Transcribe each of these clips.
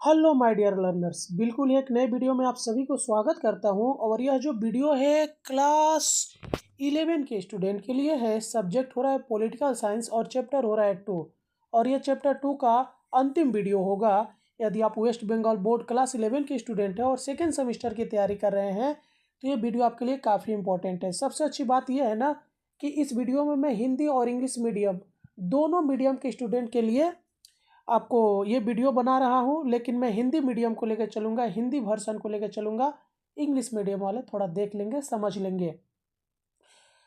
Hello my dear learners, बिल्कुल एक नए वीडियो में आप सभी को स्वागत करता हूं। और यह जो वीडियो है क्लास 11 के स्टूडेंट के लिए है। सब्जेक्ट हो रहा है पॉलिटिकल साइंस और चैप्टर हो रहा है 2। और यह चैप्टर 2 का अंतिम वीडियो होगा। यदि आप वेस्ट बंगाल बोर्ड क्लास 11 के स्टूडेंट हैं और सेकेंड सेमेस्टर की तैयारी कर रहे हैं तो ये वीडियो आपके लिए काफ़ी इंपॉर्टेंट है। सबसे अच्छी बात यह है ना कि इस वीडियो में मैं हिंदी और इंग्लिश मीडियम दोनों मीडियम के स्टूडेंट के लिए आपको ये वीडियो बना रहा हूँ। लेकिन मैं हिंदी मीडियम को लेकर चलूँगा, हिंदी वर्सन को लेकर चलूँगा। इंग्लिश मीडियम वाले थोड़ा देख लेंगे, समझ लेंगे।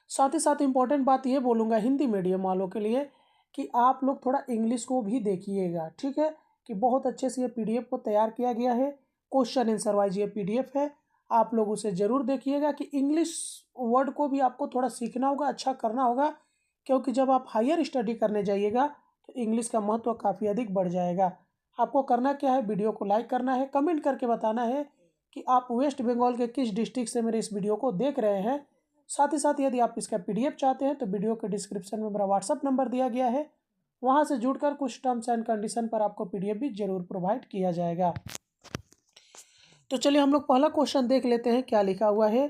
साथ ही साथ इम्पोर्टेंट बात ये बोलूँगा हिंदी मीडियम वालों के लिए कि आप लोग थोड़ा इंग्लिश को भी देखिएगा, ठीक है। कि बहुत अच्छे से ये पीडीएफ को तैयार किया गया है। क्वेश्चन आंसर वाइज ये पीडीएफ है, आप लोग उसे ज़रूर देखिएगा। कि इंग्लिश वर्ड को भी आपको थोड़ा सीखना होगा, अच्छा करना होगा, क्योंकि जब आप हायर स्टडी करने जाइएगा तो इंग्लिश का महत्व काफ़ी अधिक बढ़ जाएगा। आपको करना क्या है, वीडियो को लाइक करना है, कमेंट करके बताना है कि आप वेस्ट बंगाल के किस डिस्ट्रिक्ट से मेरे इस वीडियो को देख रहे हैं। साथ ही साथ यदि आप इसका पीडीएफ चाहते हैं तो वीडियो के डिस्क्रिप्शन में मेरा व्हाट्सअप नंबर दिया गया है, वहां से जुड़कर कुछ टर्म्स एंड कंडीशन पर आपको पीडीएफ भी जरूर प्रोवाइड किया जाएगा। तो चलिए हम लोग पहला क्वेश्चन देख लेते हैं। क्या लिखा हुआ है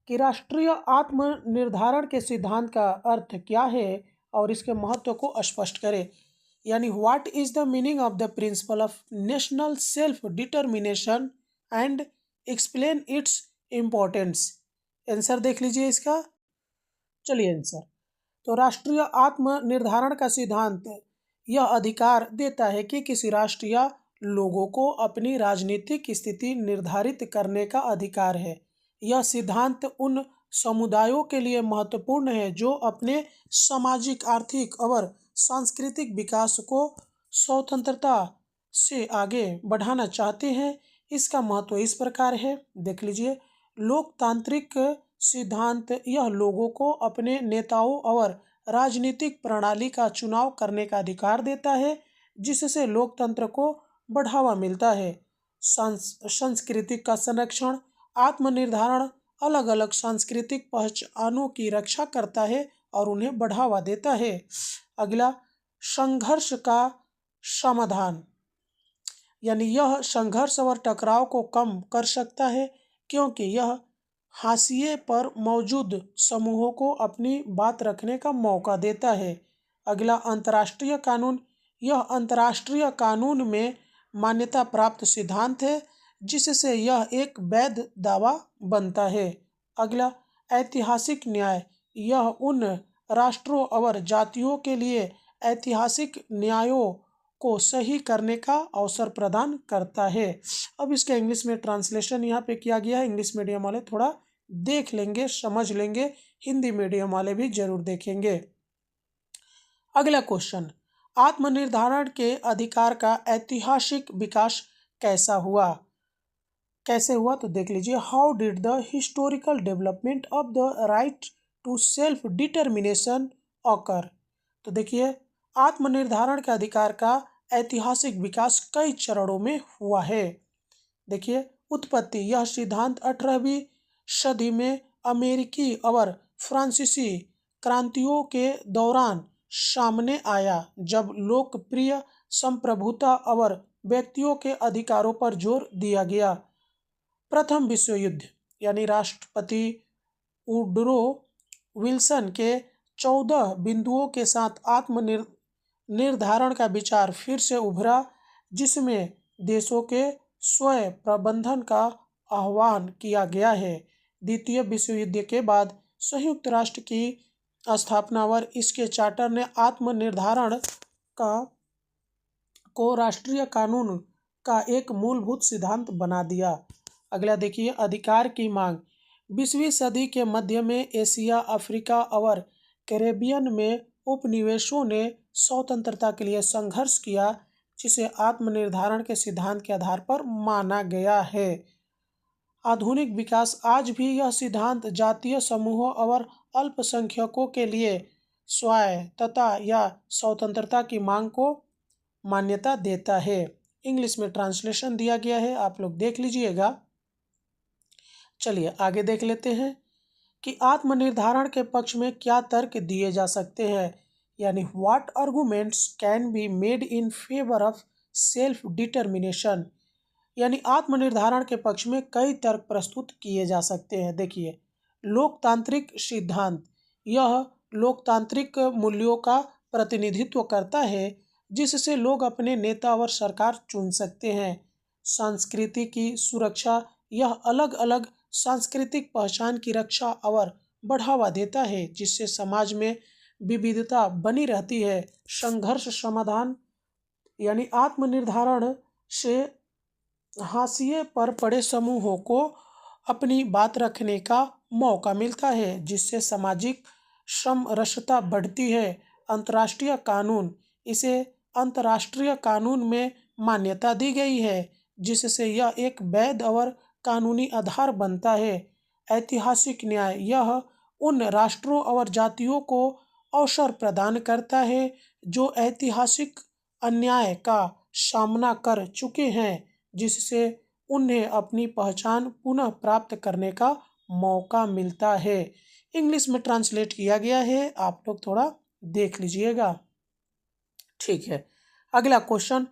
कि राष्ट्रीय आत्मनिर्धारण के सिद्धांत का अर्थ क्या है और इसके महत्व को स्पष्ट करें। यानी what is the meaning of the principle of national self determination and explain its importance. Answer देख लीजिए इसका। चलिए आंसर, तो राष्ट्रीय आत्मनिर्धारण का सिद्धांत यह अधिकार देता है कि किसी राष्ट्र या लोगों को अपनी राजनीतिक स्थिति निर्धारित करने का अधिकार है। यह सिद्धांत उन समुदायों के लिए महत्वपूर्ण है जो अपने सामाजिक, आर्थिक और सांस्कृतिक विकास को स्वतंत्रता से आगे बढ़ाना चाहते हैं। इसका महत्व इस प्रकार है, देख लीजिए। लोकतांत्रिक सिद्धांत यह लोगों को अपने नेताओं और राजनीतिक प्रणाली का चुनाव करने का अधिकार देता है, जिससे लोकतंत्र को बढ़ावा मिलता है। सांस्कृतिक का संरक्षण, आत्मनिर्धारण अलग अलग सांस्कृतिक पहचानों की रक्षा करता है और उन्हें बढ़ावा देता है। अगला, संघर्ष का समाधान, यानी यह संघर्ष और टकराव को कम कर सकता है क्योंकि यह हाशिए पर मौजूद समूहों को अपनी बात रखने का मौका देता है। अगला, अंतर्राष्ट्रीय कानून, यह अंतर्राष्ट्रीय कानून में मान्यता प्राप्त सिद्धांत है जिससे यह एक वैध दावा बनता है। अगला, ऐतिहासिक न्याय, यह उन राष्ट्रों और जातियों के लिए ऐतिहासिक न्यायों को सही करने का अवसर प्रदान करता है। अब इसका इंग्लिश में ट्रांसलेशन यहाँ पे किया गया है। इंग्लिश मीडियम वाले थोड़ा देख लेंगे, समझ लेंगे, हिंदी मीडियम वाले भी जरूर देखेंगे। अगला क्वेश्चन, आत्मनिर्धारण के अधिकार का ऐतिहासिक विकास कैसा हुआ, कैसे हुआ, तो देख लीजिए। How did the historical development of the right to self determination occur. तो देखिए, आत्मनिर्धारण के अधिकार का ऐतिहासिक विकास कई चरणों में हुआ है। देखिए, उत्पत्ति, यह सिद्धांत 18वीं सदी में अमेरिकी और फ्रांसीसी क्रांतियों के दौरान सामने आया, जब लोकप्रिय संप्रभुता और व्यक्तियों के अधिकारों पर जोर दिया गया। प्रथम विश्व युद्ध, यानी राष्ट्रपति वुडरो विल्सन के 14 बिंदुओं के साथ आत्मनिर्धारण का विचार फिर से उभरा, जिसमें देशों के स्वयं प्रबंधन का आह्वान किया गया है। द्वितीय विश्व युद्ध के बाद संयुक्त राष्ट्र की स्थापना और इसके चार्टर ने आत्मनिर्धारण को राष्ट्रीय कानून का एक मूलभूत सिद्धांत बना दिया। अगला देखिए, अधिकार की मांग, 20वीं सदी के मध्य में एशिया, अफ्रीका और कैरेबियन में उपनिवेशों ने स्वतंत्रता के लिए संघर्ष किया, जिसे आत्मनिर्धारण के सिद्धांत के आधार पर माना गया है। आधुनिक विकास, आज भी यह सिद्धांत जातीय समूहों और अल्पसंख्यकों के लिए स्वायत्तता या स्वतंत्रता की मांग को मान्यता देता है। इंग्लिश में ट्रांसलेशन दिया गया है, आप लोग देख लीजिएगा। चलिए आगे देख लेते हैं कि आत्मनिर्धारण के पक्ष में क्या तर्क दिए जा सकते हैं। यानी what arguments can be made in favour of self determination. यानी आत्मनिर्धारण के पक्ष में कई तर्क प्रस्तुत किए जा सकते हैं। देखिए, लोकतांत्रिक सिद्धांत, यह लोकतांत्रिक मूल्यों का प्रतिनिधित्व करता है जिससे लोग अपने नेता और सरकार चुन सकते हैं। संस्कृति की सुरक्षा, यह अलग अलग सांस्कृतिक पहचान की रक्षा और बढ़ावा देता है जिससे समाज में विविधता बनी रहती है। संघर्ष समाधान, यानी आत्मनिर्धारण से हाशिए पर पड़े समूहों को अपनी बात रखने का मौका मिलता है जिससे सामाजिक समरसता बढ़ती है। अंतर्राष्ट्रीय कानून, इसे अंतर्राष्ट्रीय कानून में मान्यता दी गई है जिससे यह एक वैध और कानूनी आधार बनता है। ऐतिहासिक न्याय, यह उन राष्ट्रों और जातियों को अवसर प्रदान करता है जो ऐतिहासिक अन्याय का सामना कर चुके हैं जिससे उन्हें अपनी पहचान पुनः प्राप्त करने का मौका मिलता है। इंग्लिश में ट्रांसलेट किया गया है, आप लोग थोड़ा देख लीजिएगा। ठीक है, अगला क्वेश्चन,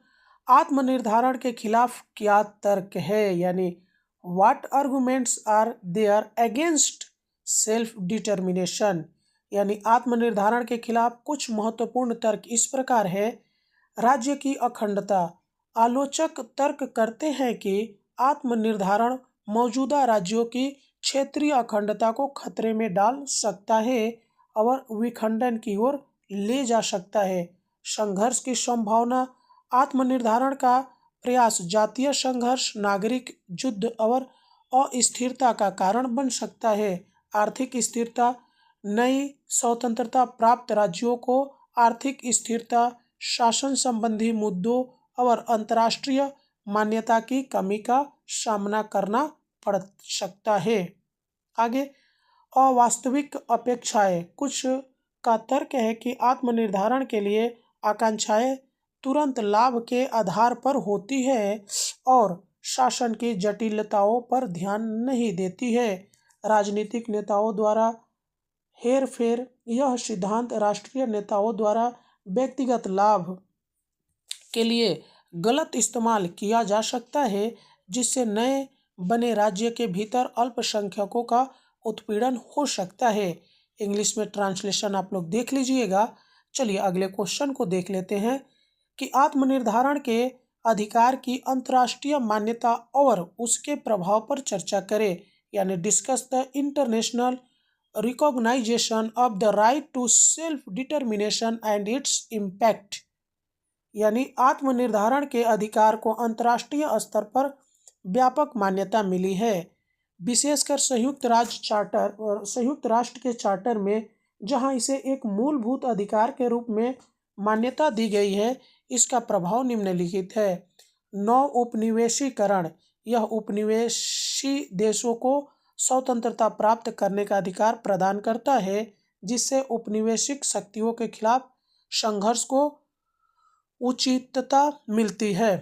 आत्मनिर्धारण के खिलाफ क्या तर्क है, यानी what arguments are there against self determination. यानी आत्मनिर्धारण के खिलाफ कुछ महत्वपूर्ण तर्क इस प्रकार है। राज्य की अखंडता, आलोचक तर्क करते हैं कि आत्मनिर्धारण मौजूदा राज्यों की क्षेत्रीय अखंडता को खतरे में डाल सकता है और विखंडन की ओर ले जा सकता है। संघर्ष की संभावना, आत्मनिर्धारण का प्रयास जातीय संघर्ष, नागरिक युद्ध और अस्थिरता का कारण बन सकता है। आर्थिक स्थिरता, नई स्वतंत्रता प्राप्त राज्यों को आर्थिक स्थिरता, शासन संबंधी मुद्दों और अंतर्राष्ट्रीय मान्यता की कमी का सामना करना पड़ सकता है। आगे, अवास्तविक अपेक्षाएं, कुछ का तर्क है कि आत्मनिर्धारण के लिए आकांक्षाएं तुरंत लाभ के आधार पर होती है और शासन की जटिलताओं पर ध्यान नहीं देती है। राजनीतिक नेताओं द्वारा हेरफेर, यह सिद्धांत राष्ट्रीय नेताओं द्वारा व्यक्तिगत लाभ के लिए गलत इस्तेमाल किया जा सकता है जिससे नए बने राज्य के भीतर अल्पसंख्यकों का उत्पीड़न हो सकता है। इंग्लिश में ट्रांसलेशन आप लोग देख लीजिएगा। चलिए अगले क्वेश्चन को देख लेते हैं कि आत्मनिर्धारण के अधिकार की अंतर्राष्ट्रीय मान्यता और उसके प्रभाव पर चर्चा करें, यानी discuss the international recognisation of the right to self determination and its impact. यानी आत्मनिर्धारण के अधिकार को अंतर्राष्ट्रीय स्तर पर व्यापक मान्यता मिली है, विशेषकर संयुक्त राष्ट्र के चार्टर में, जहां इसे एक मूलभूत अधिकार के रूप में मान्यता दी गई है। इसका प्रभाव निम्नलिखित है। नौ उपनिवेशीकरण, यह उपनिवेशी देशों को स्वतंत्रता प्राप्त करने का अधिकार प्रदान करता है जिससे उपनिवेशिक शक्तियों के खिलाफ संघर्ष को उचितता मिलती है।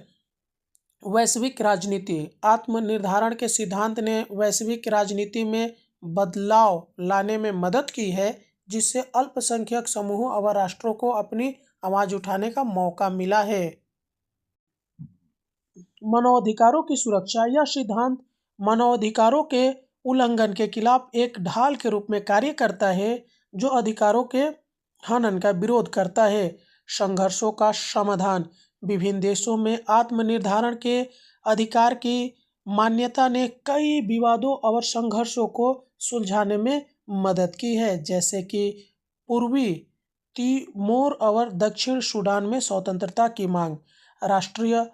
वैश्विक राजनीति, आत्मनिर्धारण के सिद्धांत ने वैश्विक राजनीति में बदलाव लाने में मदद की है जिससे अल्पसंख्यक समूहों और राष्ट्रों को अपनी आवाज उठाने का मौका मिला है। मानवाधिकारों की सुरक्षा, यह सिद्धांत मानवाधिकारों के उल्लंघन के खिलाफ एक ढाल के रूप में कार्य करता है जो अधिकारों के हनन का विरोध करता है। संघर्षों का समाधान, विभिन्न देशों में आत्मनिर्धारण के अधिकार की मान्यता ने कई विवादों और संघर्षों को सुलझाने में मदद की है, जैसे कि पूर्वी तिमोर और दक्षिण सूडान में स्वतंत्रता की मांग। राष्ट्रीय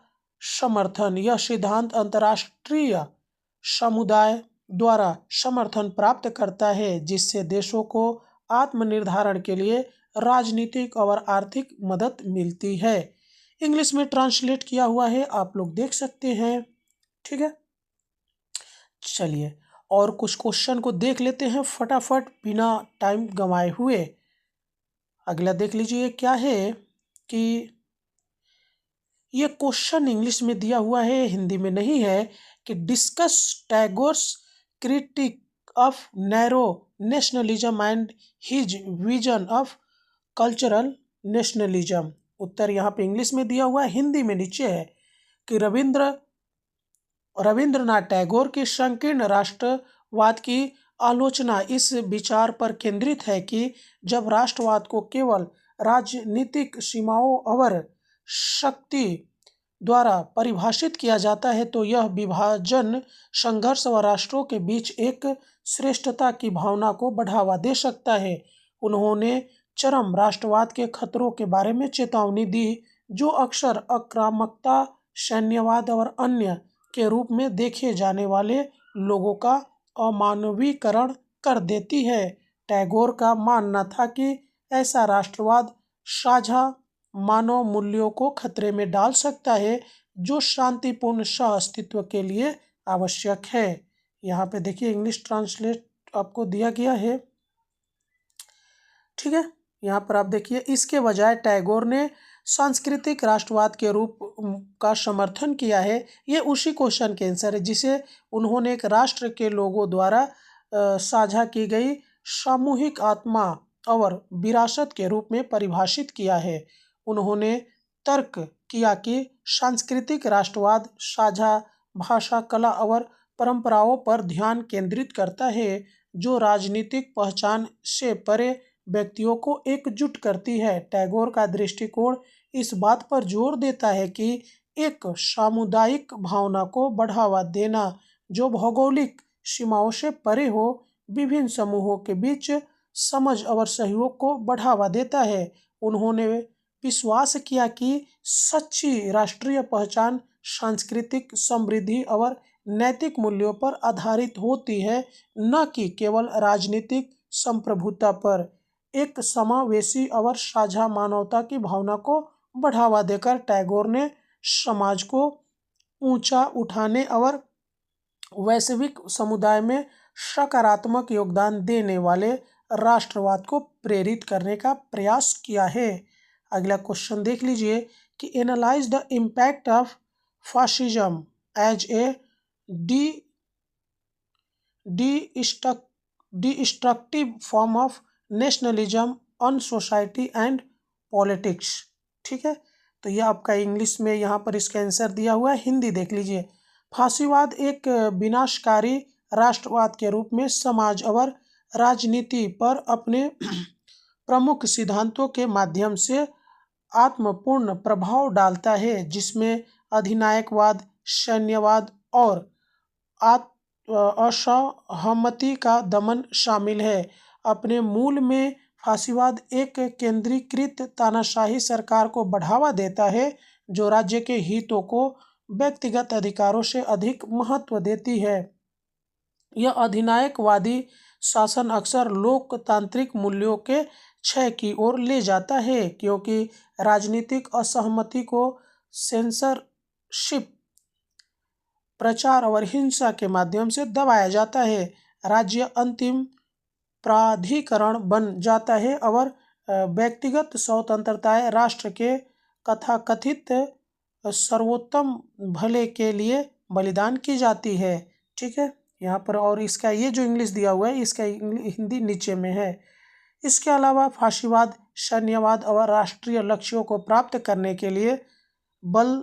समर्थन, यह सिद्धांत अंतर्राष्ट्रीय समुदाय द्वारा समर्थन प्राप्त करता है जिससे देशों को आत्मनिर्धारण के लिए राजनीतिक और आर्थिक मदद मिलती है। इंग्लिश में ट्रांसलेट किया हुआ है, आप लोग देख सकते हैं। ठीक है, चलिए और कुछ क्वेश्चन को देख लेते हैं फटाफट बिना टाइम गंवाए हुए। अगला देख लीजिए क्या है कि ये क्वेश्चन इंग्लिश में दिया हुआ है, हिंदी में नहीं है, कि discuss Tagore's critic of narrow nationalism and his vision of cultural nationalism. उत्तर यहाँ पे इंग्लिश में दिया हुआ है, हिंदी में नीचे है कि रविंद्र रविंद्रनाथ टैगोर की संकीर्ण राष्ट्रवाद की आलोचना इस विचार पर केंद्रित है कि जब राष्ट्रवाद को केवल राजनीतिक सीमाओं और शक्ति द्वारा परिभाषित किया जाता है तो यह विभाजन, संघर्ष व राष्ट्रों के बीच एक श्रेष्ठता की भावना को बढ़ावा दे सकता है। उन्होंने चरम राष्ट्रवाद के खतरों के बारे में चेतावनी दी, जो अक्सर आक्रामकता, सैन्यवाद और अन्य के रूप में देखे जाने वाले लोगों का अमानवीकरण कर देती है। टैगोर का मानना था कि ऐसा राष्ट्रवाद साझा मानव मूल्यों को खतरे में डाल सकता है, जो शांतिपूर्ण सह-अस्तित्व के लिए आवश्यक है। यहाँ पे देखिए इंग्लिश ट्रांसलेट आपको दिया गया है, ठीक है। यहाँ पर आप देखिए, इसके बजाय टैगोर ने सांस्कृतिक राष्ट्रवाद के रूप का समर्थन किया है। ये उसी क्वेश्चन के आंसर है जिसे उन्होंने एक राष्ट्र के लोगों द्वारा साझा की गई सामूहिक आत्मा और विरासत के रूप में परिभाषित किया है। उन्होंने तर्क किया कि सांस्कृतिक राष्ट्रवाद साझा भाषा, कला और परंपराओं पर ध्यान केंद्रित करता है, जो राजनीतिक पहचान से परे व्यक्तियों को एकजुट करती है। टैगोर का दृष्टिकोण इस बात पर जोर देता है कि एक सामुदायिक भावना को बढ़ावा देना जो भौगोलिक सीमाओं से परे हो, विभिन्न समूहों के बीच समझ और सहयोग को बढ़ावा देता है। उन्होंने विश्वास किया कि सच्ची राष्ट्रीय पहचान सांस्कृतिक समृद्धि और नैतिक मूल्यों पर आधारित होती है, न कि केवल राजनीतिक संप्रभुता पर। एक समावेशी और साझा मानवता की भावना को बढ़ावा देकर टैगोर ने समाज को ऊंचा उठाने और वैश्विक समुदाय में सकारात्मक योगदान देने वाले राष्ट्रवाद को प्रेरित करने का प्रयास किया है। अगला क्वेश्चन देख लीजिए कि analyse the impact of fascism as a destructive form of nationalism on society and politics. ठीक है, तो यह आपका इंग्लिश में यहाँ पर इसका आंसर दिया हुआ है। हिंदी देख लीजिए। फासीवाद एक विनाशकारी राष्ट्रवाद के रूप में समाज और राजनीति पर अपने प्रमुख सिद्धांतों के माध्यम से आत्मपूर्ण प्रभाव डालता है, जिसमें अधिनायकवाद, सैन्यवाद और असहमति का दमन शामिल है। अपने मूल में फासीवाद एक केंद्रीकृत तानाशाही सरकार को बढ़ावा देता है, जो राज्य के हितों को व्यक्तिगत अधिकारों से अधिक महत्व देती है। यह अधिनायकवादी शासन अक्सर लोकतांत्रिक मूल्यों के क्षय की ओर ले जाता है, क्योंकि राजनीतिक असहमति को सेंसरशिप, प्रचार और हिंसा के माध्यम से दबाया जाता है। राज्य अंतिम प्राधिकरण बन जाता है और व्यक्तिगत स्वतंत्रताएं राष्ट्र के तथाकथित सर्वोत्तम भले के लिए बलिदान की जाती है। ठीक है, यहाँ पर और इसका ये जो इंग्लिश दिया हुआ है, इसका हिंदी नीचे में है। इसके अलावा फासीवाद सैन्यवाद और राष्ट्रीय लक्ष्यों को प्राप्त करने के लिए बल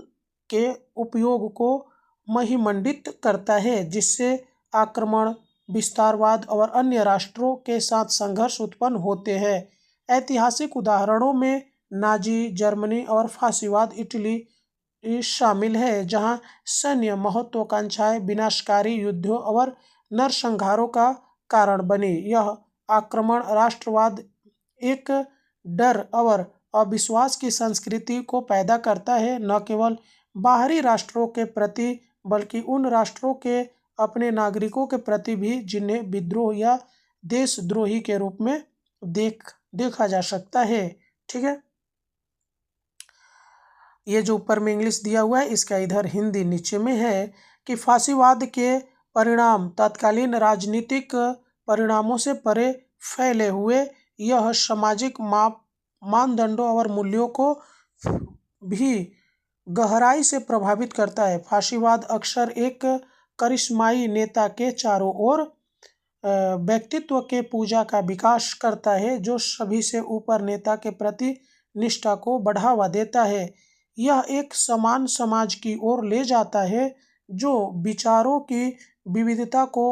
के उपयोग को महिमंडित करता है, जिससे आक्रमण, विस्तारवाद और अन्य राष्ट्रों के साथ संघर्ष उत्पन्न होते हैं। ऐतिहासिक उदाहरणों में नाजी जर्मनी और फासीवाद इटली शामिल है, जहां सैन्य महत्वाकांक्षाएं विनाशकारी युद्धों और नरसंहारों का कारण बनी। यह आक्रमण राष्ट्रवाद एक डर और अविश्वास की संस्कृति को पैदा करता है, न केवल बाहरी राष्ट्रों के प्रति बल्कि उन राष्ट्रों के अपने नागरिकों के प्रति भी जिन्हें विद्रोह या देशद्रोही के रूप में देखा जा सकता है। ठीक है, ये जो ऊपर में इंग्लिश दिया हुआ है, इसका इधर हिंदी नीचे में है कि फासीवाद के परिणाम तत्कालीन राजनीतिक परिणामों से परे फैले हुए यह सामाजिक मानदंडों और मूल्यों को भी गहराई से प्रभावित करता है। फासीवाद अक्सर एक करिश्माई नेता के चारों ओर व्यक्तित्व के पूजा का विकास करता है, जो सभी से ऊपर नेता के प्रति निष्ठा को बढ़ावा देता है। यह एक समान समाज की ओर ले जाता है, जो विचारों की विविधता को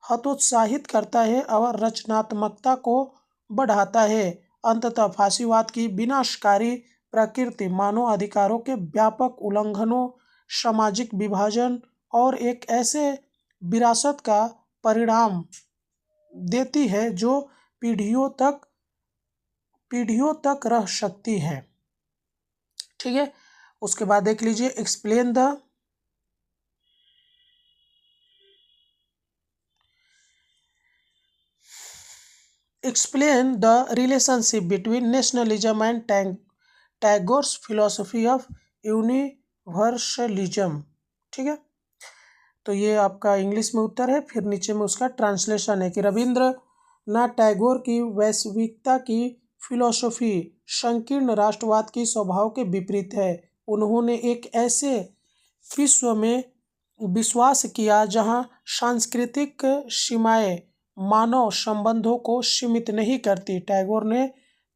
हतोत्साहित करता है और रचनात्मकता को बढ़ाता है। अंततः फांसीवाद की विनाशकारी प्रकृति मानव अधिकारों के व्यापक उल्लंघनों, सामाजिक विभाजन और एक ऐसे विरासत का परिणाम देती है जो पीढ़ियों तक रह सकती है। ठीक है, उसके बाद देख लीजिए explain the relationship between nationalism and Tagore's philosophy of universalism. ठीक है, तो ये आपका इंग्लिश में उत्तर है। फिर नीचे में उसका ट्रांसलेशन है कि रविंद्रनाथ टैगोर की वैश्विकता की फिलोसफी संकीर्ण राष्ट्रवाद की स्वभाव के विपरीत है। उन्होंने एक ऐसे विश्व में विश्वास किया जहां सांस्कृतिक सीमाएं मानव संबंधों को सीमित नहीं करती। टैगोर ने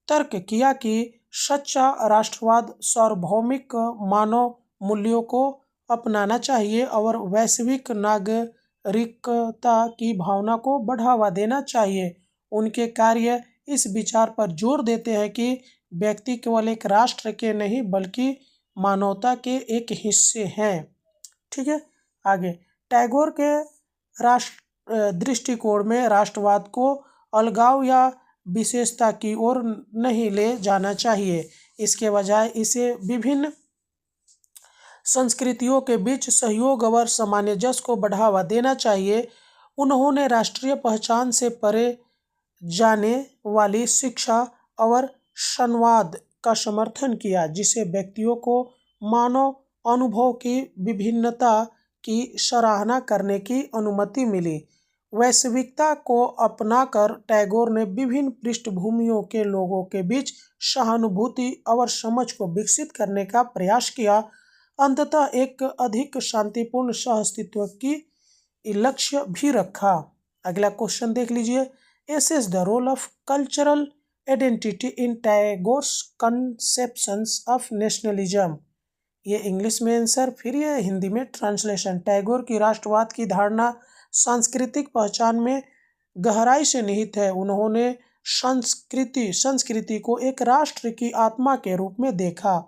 तर्क किया कि सच्चा राष्ट्रवाद सार्वभौमिक मानव मूल्यों को अपनाना चाहिए और वैश्विक नागरिकता की भावना को बढ़ावा देना चाहिए। उनके कार्य इस विचार पर जोर देते हैं कि व्यक्ति केवल एक राष्ट्र के नहीं बल्कि मानवता के एक हिस्से हैं। ठीक है, आगे टैगोर के दृष्टिकोण में राष्ट्रवाद को अलगाव या विशेषता की ओर नहीं ले जाना चाहिए। इसके बजाय इसे विभिन्न संस्कृतियों के बीच सहयोग और सामंजस्य को बढ़ावा देना चाहिए। उन्होंने राष्ट्रीय पहचान से परे जाने वाली शिक्षा और संवाद का समर्थन किया, जिसे व्यक्तियों को मानव अनुभव की विभिन्नता की सराहना करने की अनुमति मिली। वैश्विकता को अपनाकर टैगोर ने विभिन्न पृष्ठभूमियों के लोगों के बीच सहानुभूति और समझ को विकसित करने का प्रयास किया। अंततः एक अधिक शांतिपूर्ण सहअस्तित्व की लक्ष्य भी रखा। अगला क्वेश्चन देख लीजिए, assess the role of cultural identity in Tagore's conceptions of nationalism. ये इंग्लिश में आंसर, फिर ये हिंदी में ट्रांसलेशन। टैगोर की राष्ट्रवाद की धारणा सांस्कृतिक पहचान में गहराई से निहित है। उन्होंने संस्कृति को एक राष्ट्र की आत्मा के रूप में देखा।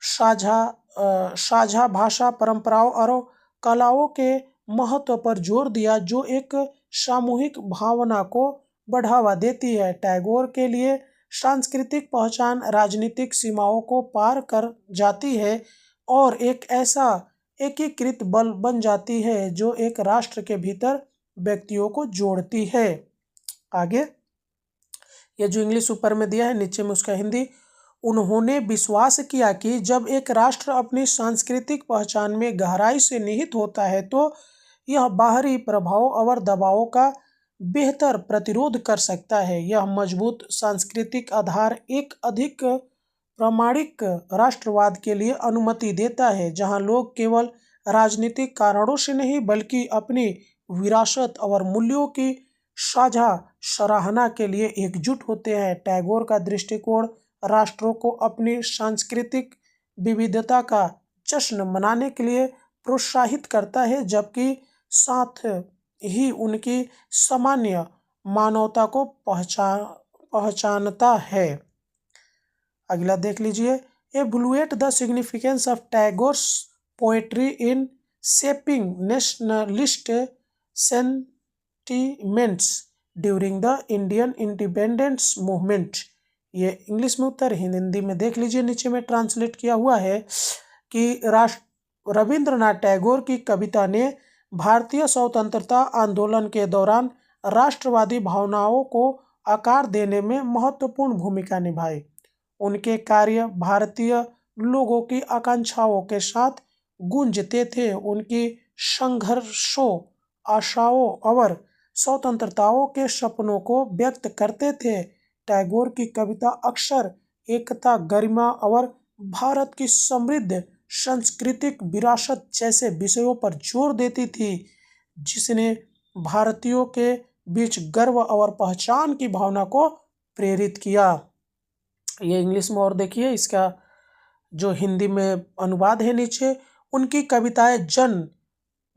साझा भाषा, परंपराओं और कलाओं के महत्व पर जोर दिया जो एक सामूहिक भावना को बढ़ावा देती है। टैगोर के लिए सांस्कृतिक पहचान राजनीतिक सीमाओं को पार कर जाती है और एक ऐसा एकीकृत बल बन जाती है जो एक राष्ट्र के भीतर व्यक्तियों को जोड़ती है। आगे ये जो इंग्लिश ऊपर में दिया है, नीचे में उसका हिंदी। उन्होंने विश्वास किया कि जब एक राष्ट्र अपनी सांस्कृतिक पहचान में गहराई से निहित होता है तो यह बाहरी प्रभाव और दबावों का बेहतर प्रतिरोध कर सकता है। यह मजबूत सांस्कृतिक आधार एक अधिक प्रामाणिक राष्ट्रवाद के लिए अनुमति देता है, जहां लोग केवल राजनीतिक कारणों से नहीं बल्कि अपनी विरासत और मूल्यों की साझा सराहना के लिए एकजुट होते हैं। टैगोर का दृष्टिकोण राष्ट्रों को अपनी सांस्कृतिक विविधता का जश्न मनाने के लिए प्रोत्साहित करता है, जबकि साथ ही उनकी सामान्य मानवता को पहचानता है। अगला देख लीजिए, evaluate the significance of Tagore's poetry in shaping nationalist sentiments during the Indian independence movement. ये इंग्लिश में उत्तर, हिंदी में देख लीजिए, नीचे में ट्रांसलेट किया हुआ है कि रविंद्रनाथ टैगोर की कविता ने भारतीय स्वतंत्रता आंदोलन के दौरान राष्ट्रवादी भावनाओं को आकार देने में महत्वपूर्ण भूमिका निभाई। उनके कार्य भारतीय लोगों की आकांक्षाओं के साथ गूंजते थे। उनकी संघर्षों, आशाओं और स्वतंत्रताओं के सपनों को व्यक्त करते थे। टैगोर की कविता अक्सर एकता, गरिमा और भारत की समृद्ध सांस्कृतिक विरासत जैसे विषयों पर जोर देती थी, जिसने भारतीयों के बीच गर्व और पहचान की भावना को प्रेरित किया। ये इंग्लिश में और देखिए, इसका जो हिंदी में अनुवाद है नीचे। उनकी कविताएं जन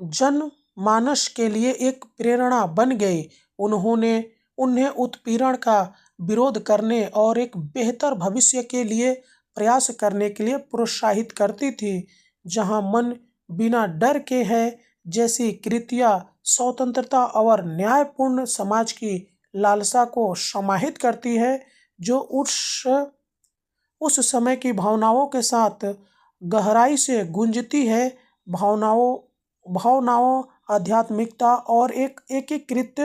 जनमानस के लिए एक प्रेरणा बन गए। उन्हें उत्पीड़न का विरोध करने और एक बेहतर भविष्य के लिए प्रयास करने के लिए प्रोत्साहित करती थी। जहां मन बिना डर के है जैसी कृतियां स्वतंत्रता और न्यायपूर्ण समाज की लालसा को समाहित करती है, जो उस समय की भावनाओं के साथ गहराई से गूंजती है। भावनाओं, आध्यात्मिकता और एक एकीकृत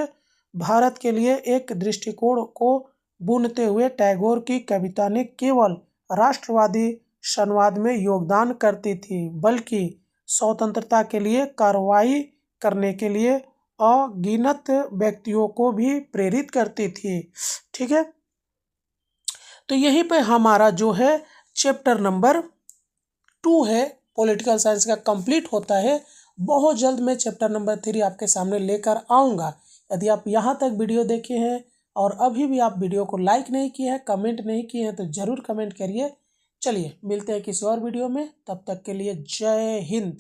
भारत के लिए एक दृष्टिकोण को बुनते हुए टैगोर की कविता ने केवल राष्ट्रवादी संवाद में योगदान करती थी, बल्कि स्वतंत्रता के लिए कार्रवाई करने के लिए अगिनत व्यक्तियों को भी प्रेरित करती थी। ठीक है, तो यहीं पे हमारा जो है चैप्टर नंबर 2 है पॉलिटिकल साइंस का कंप्लीट होता है। बहुत जल्द मैं चैप्टर नंबर 3 आपके सामने लेकर आऊँगा। यदि आप यहाँ तक वीडियो देखे हैं और अभी भी आप वीडियो को लाइक नहीं किए हैं, कमेंट नहीं किए हैं, तो ज़रूर कमेंट करिए। चलिए मिलते हैं किसी और वीडियो में, तब तक के लिए जय हिंद।